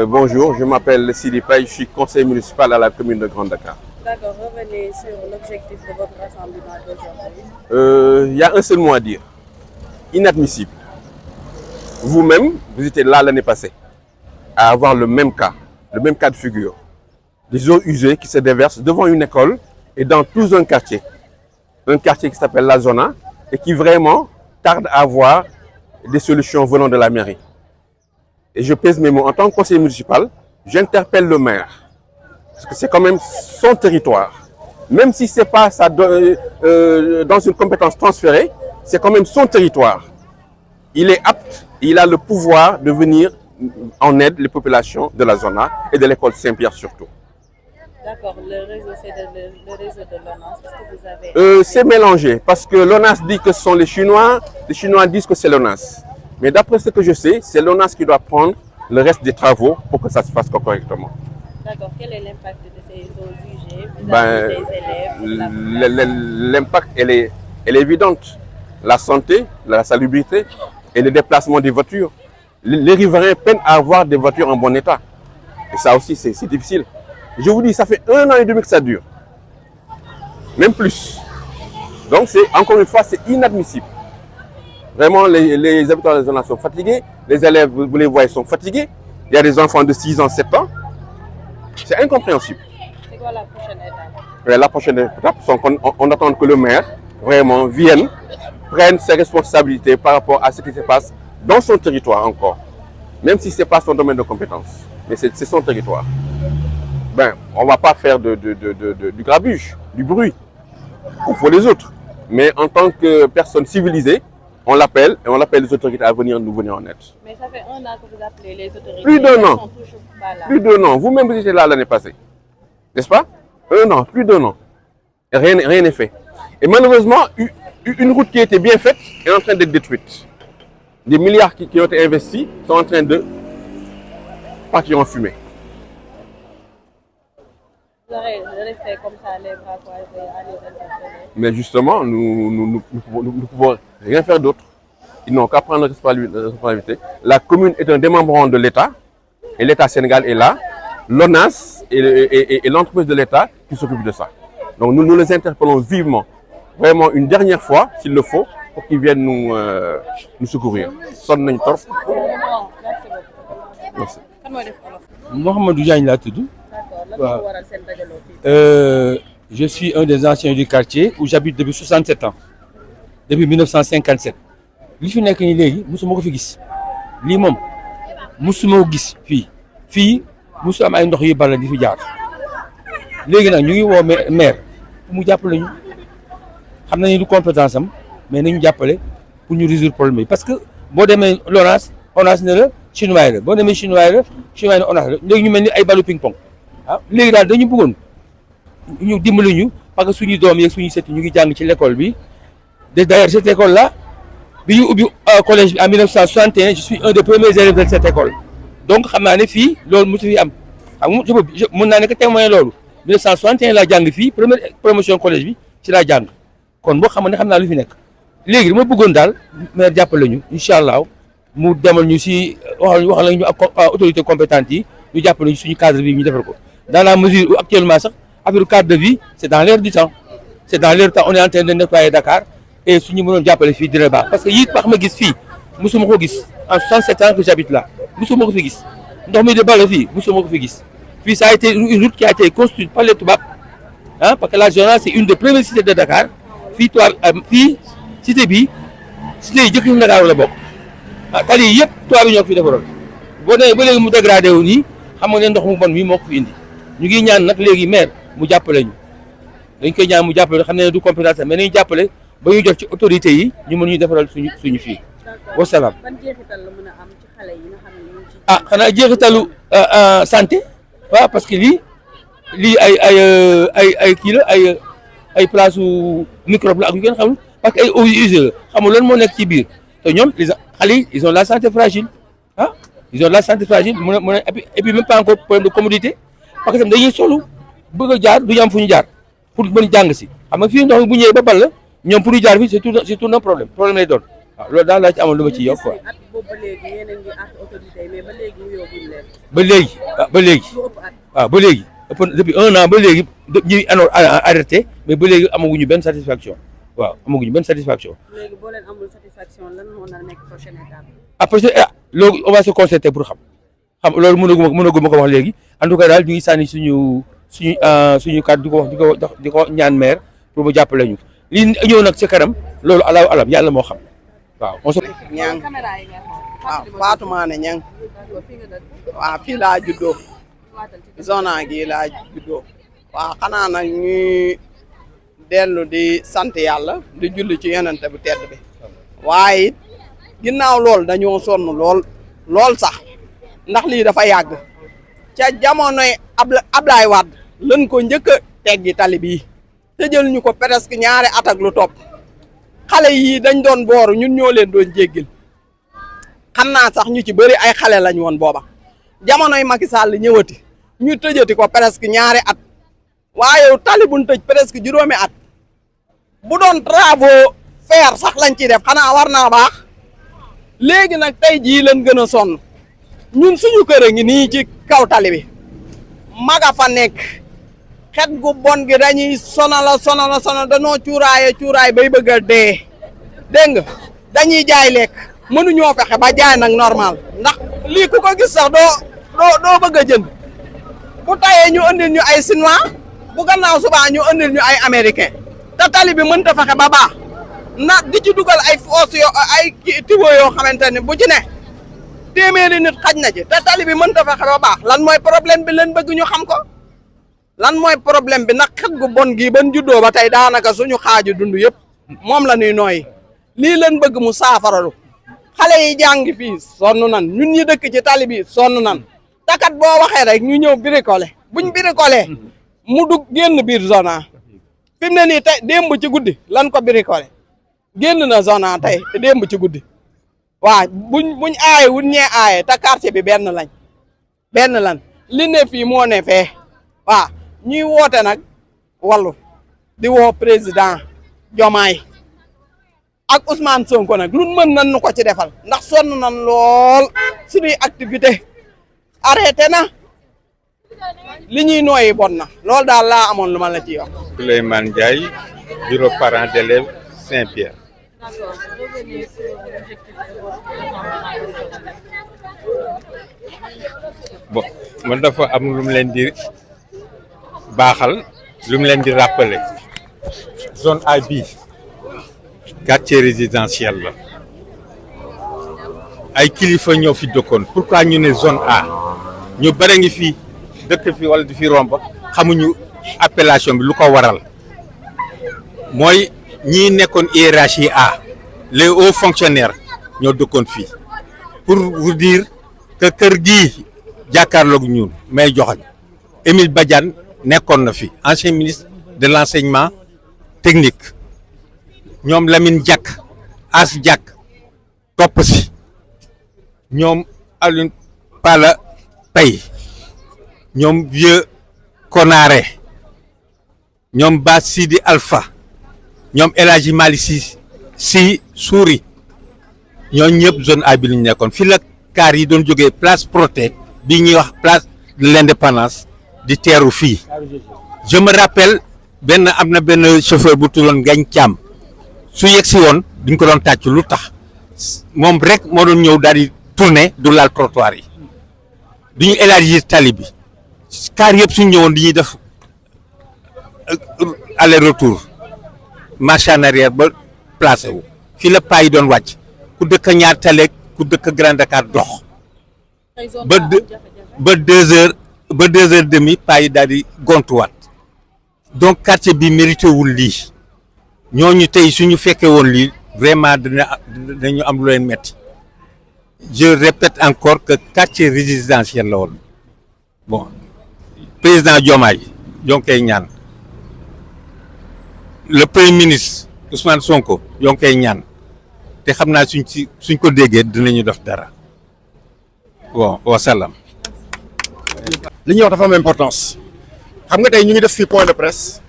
Bonjour, je m'appelle Sidi Paye, je suis conseiller municipal à la commune de Grand Dakar. D'accord, revenez sur l'objectif de votre rassemblement d'aujourd'hui. Il y a un seul mot à dire, inadmissible. Vous-même, vous étiez là l'année passée, à avoir le même cas de figure. Des eaux usées qui se déversent devant une école et dans tout un quartier. Un quartier qui s'appelle la Zona et qui vraiment tarde à avoir des solutions venant de la mairie. Et je pèse mes mots, en tant que conseiller municipal, j'interpelle le maire. Parce que c'est quand même son territoire. Même si ce n'est pas ça, dans une compétence transférée, c'est quand même son territoire. Il est apte, il a le pouvoir de venir en aide les populations de la Zona et de l'école Saint-Pierre surtout. D'accord, le réseau, c'est le réseau de l'ONAS. Est-ce que vous avez... C'est mélangé parce que l'ONAS dit que ce sont les Chinois disent que c'est l'ONAS. Mais d'après ce que je sais, c'est l'ONAS qui doit prendre le reste des travaux pour que ça se fasse correctement. D'accord, quel est l'impact de ces eaux usées vis-à-vis des élèves? L'impact, elle est évidente. La santé, la salubrité et le déplacement des voitures. Les riverains peinent à avoir des voitures en bon état. Et ça aussi, c'est difficile. Je vous dis, ça fait 1 an et demi que ça dure. Même plus. Donc, encore une fois, c'est inadmissible. Vraiment, les habitants de la zone sont fatigués. Les élèves, vous les voyez, sont fatigués. Il y a des enfants de 6 ans, 7 ans. C'est incompréhensible. C'est quoi la prochaine étape? La prochaine étape, on attend que le maire vraiment vienne, prenne ses responsabilités par rapport à ce qui se passe dans son territoire encore. Même si ce n'est pas son domaine de compétence, mais c'est son territoire. On ne va pas faire du grabuge, du bruit, comme pour les autres. Mais en tant que personne civilisée, on l'appelle et on appelle les autorités à venir nous venir en aide. Mais ça fait 1 an que vous appelez les autorités. Plus d'1 an. Sont toujours pas là. Plus d'1 an. Vous-même, vous étiez là l'année passée. N'est-ce pas? 1 an, plus d'1 an. Et rien n'est fait. Et malheureusement, une route qui était bien faite est en train d'être détruite. Des milliards qui ont été investis sont en train de partir en fumée. Vous restez comme ça, les bras croisés, à les interpeller. Mais justement, nous ne pouvons rien faire d'autre. Ils n'ont qu'à prendre la responsabilité. La commune est un démembrement de l'État, et l'État Sénégal est là. L'ONAS et l'entreprise de l'État qui s'occupent de ça. Donc nous les interpellons vivement, vraiment une dernière fois, s'il le faut, pour qu'ils viennent nous secourir. Sonn nañu torop. Merci. Mohamedou Diagne laa tudd. Je suis un des anciens du quartier où j'habite depuis 67 ans, depuis 1957. li fi nekk nii léegi musuma ko fi gis lii moom musuma ko gis fii musu am ay ndox yu bala di fi jaar léegi nag ñu ngi woo maire pour mu jàppale ñu xam nañu du compétence am mais nañu jàppale pour ñu résoudre problème bi parce que boo demee ONAS ne la chinois la boo demee chinois la ne ONAS la léegi ñu mel ni ay balu ping pong ah léegi daal dañu bëggoon ñu dimbali ñu parce que suñu doom yeeg suñu sët ñu ngi jàng ci l'école bi d'ailleurs cette école là bi ñu ubbi collège bi en 1961 je suis un des premiers élèves de cette école donc xam naa ne fii loolu mosu fi am xam nga mën naa ne que témoin loolu 1961 laa jàng fii première promotion collège bi ci laa jàng kon boo xam ne xam naa lu fi nekk léegi dama bëggoon daal maire jàppale ñu incha allah mu demal ñu si wax la ñu ak autorité compétente yi ñu jàppale ñu suñu cadre bi ñu defar ko dans la mesure où actuellement sax affaire cadre de vie c'est dans l'air du temps on est en train de nettoyer Dakar et suñu mënoon jàppale fii dina baax parce que yii pax ma gis fii musuma ko gis en 67 ans que j'habite là musuma ko fi gis ndox mi de bala fii musuma ko fi gis fii ça a été une route qui a été construite par les tubaab parce que la Zona c'est une des premières cités de Dakar fii cité bi cité yi jëkk ñu Dakar la bokk tali yi yëpp tubaab yi ñoo ko fi defaroon boo nee ba léegi mu dégradé wu nii xam nga ne ndox mu bon mi moo ko fi indi ñu ngi ñaan nag léegi maire mu jàppale ñu dañ koy ñaan mu jàppale xam ne du compétence mais nañu jàppale ba ñu jox ci autorité yi ñu mën ñu defaral suñu fii wasalaam. ban jeexital la mën a am ci xale yi nga xam ne ñu ngi ci. xanaa jeexitalu santé waaw parce que lii ay kii la ay place su microbe la ak yu ngeen xamul parce que ay eaux usées la xamul lan moo nekk ci biir te ñoom xale yi ils ont la santé fragile ils ont la santé fragile et puis même pas encore problème de commodité parce que tam dañuy solu bëgg a jaar du ñu am fu ñu jaar pour mën jàng si xam nga fii ndox mi bu ñëwee ba bal la ñoom pour ñu jaar fii c'est tout un problème lay doon waaw loolu daal laa ci amoon lu ma ci yokk quoi. at boobu ba léegi yéen a ngi at autorité yi mais ba léegi wuyooguñ leen. ba léegi ba léegi lu ëpp at. waaw ba léegi ëpp depuis 1 an ba léegi ñuy arrêté mais ba léegi amaguñu benn satisfaction waaw amaguñu benn satisfaction. léegi boo leen amul satisfaction lan moo nar a nekk prochaine étape. après loolu on va se concerter pour xam loolu mënaguma ko wax léegi en tout cas daal ñu ngi sànni suñu kàddu di ko ñaan maire pour mu jàppale ñu li ñëw nag ci kanam loolu alaaw alam yàlla moo xam waaw. ñang waaw Fatou Mané ñang waaw fii laa juddoo zona gi laa juddoo waaw xanaa nag ñuy dellu di sant yàlla di julli ci yonent bu tedd bi waaye it ginnaaw loolu dañoo sonn lool sax ndax lii dafa yàgg ca jamonoy Ablaye Wade lañ ko njëkk a teggi tali bii tëjal ñu ko presque ñaari at ak lu topp xale yii dañ doon booru ñun ñoo leen doon jéggil xam naa sax ñu ci bëri ay xale lañ woon booba jamonoy Macky Sall ñëwati ñu tëjati ko presque ñaari at waaye tali buñ tëj presque juróomi at bu doon travaux faire sax lañ ciy def xanaa war naa baax léegi nag tey jii lañ gën a sonn ñun suñu kër a ngi nii ci kaw tali bi maga fa nekk xet gu bon gi dañuy sonal danoo cuuraay bay bëgg a dee dégg nga dañuy jaay lekk mënuñoo fexe ba jaay nag normal ndax lii ku ko gis sax doo bëgg a jënd bu tayee ñu andil ñu ay chinois bu gannaaw subaa ñu andil ñu ay américain te tali bi mënta fexe ba baax na di ci dugal ay foos ay tiwo yoo xamante ne bu ci ne téeméeri nit xaj na ci te tali bi mënta fexe ba baax lan mooy problème bi leen bëgg ñu xam ko lan mooy problème bi nag xet gu bon gii ban juddoo ba tey daanaka suñu xaaju dund yëpp moom la ñuy nooyi lii leen bëgg mu saafaralu xale yi jàngi fii sonn nan ñun ñi dëkk ci tali bi sonn nan takat boo waxee rek ñu ñëw bricolé buñ bricolé mu dugg génn biir zona fi mu ne nii tey démb ci guddi lan ko bricolé génn na zona tey démb ci guddi waaw buñ aaye wuñ ñee aaye te quartier bi benn lan li ne fii moo ne fee waaw ñuy woote nag wallu di woo président Diomaye ak Ousmane Sonko nag lu mën nan nu ko ci defal ndax sonn nan lool suñuy activité arrêté na li ñuy nooyi bon na loolu daal laa amoon lu ma la ci wax. Souleymane Ndiaye bureau parents d'élèves Saint-Pierre. Bon man dafa am lu mu leen di baaxal lu mu leen di rappeler zone A bi quartier résidentiel la ay kilifa ñoo fi dëkkoon pourquoi ñu ne zone A ñu bare ngi fi dëkk fi wala di fi romb xamuñu appellation bi lu ko waral mooy ñii nekkoon hiérarchie A les hauts fonctionnaires ñoo dëkkoon fii pour vous dire que kër gii jàkkaarloog ñun may joxoñ Émile Badiane nekkoon na fi ancien ministre de l'enseignement technique ñoom Lamine Diack As Diack topp si ñoom Alioune Pala Paye ñoom Vieux Konaré ñoom Ba Sidi Alpha ñoom El Hadji Malick Sy Souris ñoo ñëpp zone A bi lu ñu nekkoon fii la car yi doon jógee place Protet bi ñuy wax place de l'indépendance di teeru fii je me rappelle am na benn chauffeur bu tuddoon Gagne Thiam su yegg si woon duñ ko doon tàcc lu tax moom rek moo doon ñëw daal di tourner du laal trottoir yi duñu élargir tali bi car yëpp suñ ñëwoon di ñuy def aller retour marche en arrière ba placé wu fii la paa yi doon wàcc ku dëkk ñaar taleeg ku dëkk Grand Dakar dox ba 2 heures ba 2 heures demi paa yi daal di gontuwaat donc quartier bi mérité wul lii ñooñu tey suñu fekkee woon lii vraiment dañu am lu leen metti je répète encore que quartier résidentiel la woon bon président Diomaye yoo ngi koy ñaan le premier ministre Ousmane Sonko yoo ngi koy ñaan te xam naa suñ ko déggee dinañu def dara bon wasalaam. li ñuy wax dafa am importance xam nga tey ñu ngi def fii point de presse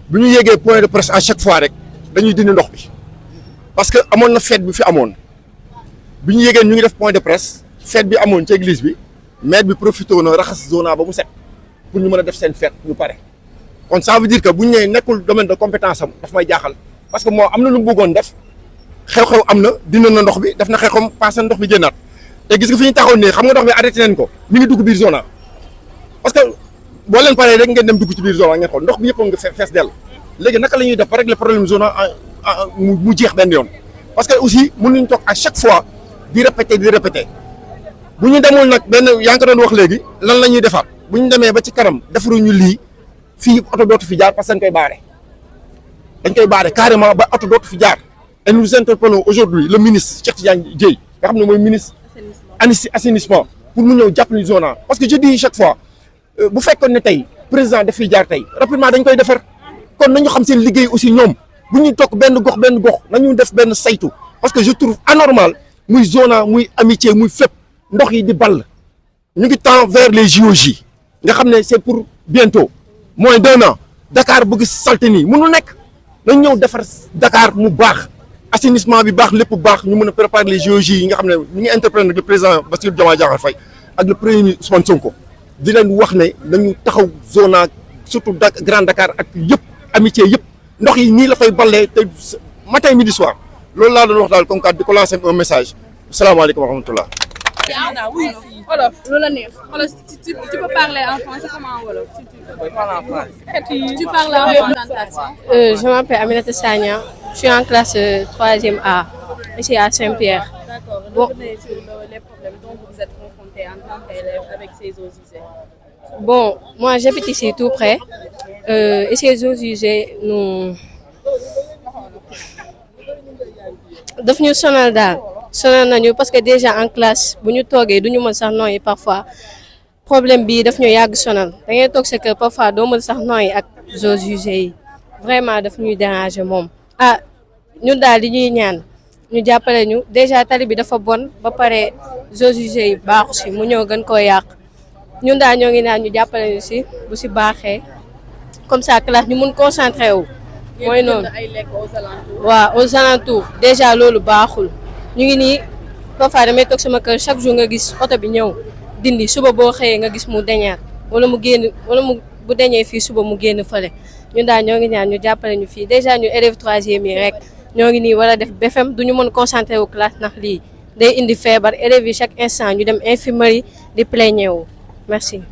bu ñu yéegee point de presse à chaque fois rek dañuy dindi ndox bi parce que amoon na fête bi fi amoon bi ñu yégeen ñu ngi def point de presse fête bi amoon ci église bi maire bi profité na raxas zona ba mu set pour ñu mën a def seen fête ñu pare kon ça veut dire que bu ñu nee nekkul domaine de compétence am daf may jaaxal parce que moo am na lu mu bëggoon def xew-xew am na dina na ndox bi def na xew-xew passé ndox bi génnaat te gis nga fi ñu taxaw nii xam nga ndox bi arrêté nañ ko mi ngi dugg biir zona parce que boo leen paree rek ngeen dem dugg ci biir zona ngeen xool ndox bi yëpp nga fees dell léegi naka la ñuy def ba régler problème zona mu jeex benn yoon parce que aussi mënuñ toog à chaque fois di répéter bu ñu demul nag benn yaa ngi ko doon wax léegi lan la ñuy defaat bu ñu demee ba ci kanam defaruñu lii fii oto dootu fi jaar parce que dañ koy baare carrément ba oto dootu fi jaar et nous interpellons aujourd'hui le ministre Cheikh Tidiane Dièye nga xam ne mooy ministre assainissement pour mu ñëw jàppale zona parce que je dis chaque fois bu fekkoon ne tey président daf fiy jaar tey rapidement dañ koy defar kon nañu xam seen liggéey aussi ñoom bu ñuy toog benn gox nañu def benn saytu parce que je trouve anormal muy zona muy amitié muy fépp ndox yi di ball ñu ngi tend vers les JOJ nga xam ne c'est pour bientôt moins d'1 an Dakar bëgg salte nii mënul nekk nañ ñëw defar Dakar mu baax assainissement bi baax lépp baax ñu mën a préparer les JOJ yi nga xam ne ñu ngi interpellé nag le président Bassirou Diomaye Diakhar Faye ak le premier ministre Ousmane Sonko di leen wax ne nañu taxaw zona surtout Grand Dakar ak yëpp amitié yëpp ndox yi nii la fay ballee te matin midi soir loolu laa doon wax daal comme di ko lancer un message salaamaaleykum wa rahmatullah. Wolof lu la neex wolof tu peux parler en français comment en wolof si tu parles en français. Je m'appelle Aminata Sagna, je suis en classe 3e A ici à Saint-Pierre. D'accord. Bon. Revenez sur les problèmes dont vous êtes confrontés en tant qu'élève avec ces eaux usées. Bon, moi j'habite ici tout près et ces eaux usées daf ñu sonal daal sonal nañu parce que déjà en classe bu ñu toogee du ñu mën sax nooyi parfois problème bi daf ñu yàgg sonal da ngay toog sa kër parfois doo mën sax nooyi ak eaux usées yi vraiment daf ñuy déranger moom. ah ñun daal di ñuy ñaan ñu jàppale ñu déjà tali bi dafa bon ba pare eaux usées yi baaxu si mu ñëw gën koo yàq ñun daal ñoo ngi naan ñu jàppale ñu si bu si baaxee comme ça classe ñu mun concentré wu. mooy noonu waaw aux alentours déjà loolu baaxul ñu ngi nii parfois damay toog sama kër chaque jour nga gis oto bi ñëw dindi suba boo xëyee nga gis mu deñaat wala mu génn wala mu bu deñee fii suba mu génn fële ñun daal ñoo ngi ñaan ñu jàppale ñu fii déjà ñu élève 3e yi rek ñoo ngi nii war a def BFEM du ñu mën concentré wu classe ndax lii day indi feebar élèves yi chaque instant ñu dem infirmerie di plaigner wu merci.